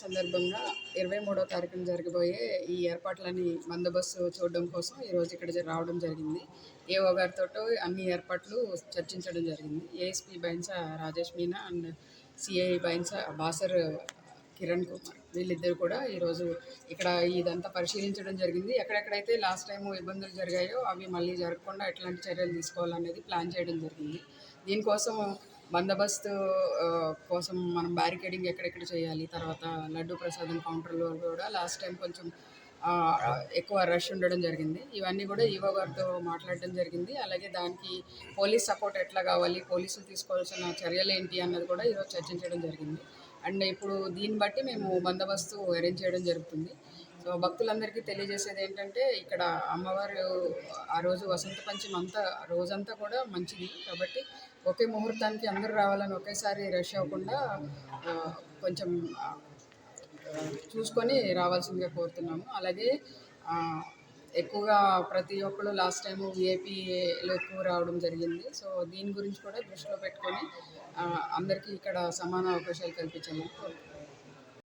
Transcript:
సందర్భంగా 23వ తారీఖున జరగబోయే ఈ ఏర్పాట్లని బందోబస్తు చూడడం కోసం ఈరోజు ఇక్కడ రావడం జరిగింది. ఏఓ గారితో అన్ని ఏర్పాట్లు చర్చించడం జరిగింది. ASP Bhainsa Rajesh Meena and CI Bhainsa Basar Kiran Kumar వీళ్ళిద్దరు కూడా ఈరోజు ఇక్కడ ఇదంతా పరిశీలించడం జరిగింది. ఎక్కడెక్కడైతే లాస్ట్ టైం ఇబ్బందులు జరిగాయో అవి మళ్ళీ జరగకుండా ఎట్లాంటి చర్యలు తీసుకోవాలనేది ప్లాన్ చేయడం జరిగింది. దీనికోసం బందోబస్తు కోసం మనం బ్యారికేడింగ్ ఎక్కడెక్కడ చేయాలి, తర్వాత లడ్డు ప్రసాదం కౌంటర్లో కూడా లాస్ట్ టైం కొంచెం ఎక్కువ రష్ ఉండడం జరిగింది. ఇవన్నీ కూడా ఈవో గారితో మాట్లాడడం జరిగింది. అలాగే దానికి పోలీస్ సపోర్ట్ ఎట్లా కావాలి, పోలీసులు తీసుకోవాల్సిన చర్యలు ఏంటి అన్నది కూడా ఈరోజు చర్చించడం జరిగింది. అండ్ ఇప్పుడు దీన్ని బట్టి మేము బందోబస్తు అరేంజ్ చేయడం జరుగుతుంది. సో భక్తులందరికీ తెలియజేసేది ఏంటంటే, ఇక్కడ అమ్మవారు ఆ రోజు వసంత పంచమి అంతా రోజంతా కూడా మంచిది కాబట్టి ఒకే ముహూర్తానికి అందరూ రావాలని ఒకేసారి రష్ అవ్వకుండా కొంచెం చూసుకొని రావాల్సిందిగా కోరుతున్నాము. అలాగే ఎక్కువగా ప్రతి ఒక్కరు లాస్ట్ టైము విఐపీలో ఎక్కువ రావడం జరిగింది. సో దీని గురించి కూడా దృష్టిలో పెట్టుకొని అందరికీ ఇక్కడ సమాన అవకాశాలు కల్పించాలని కోరుతున్నాము.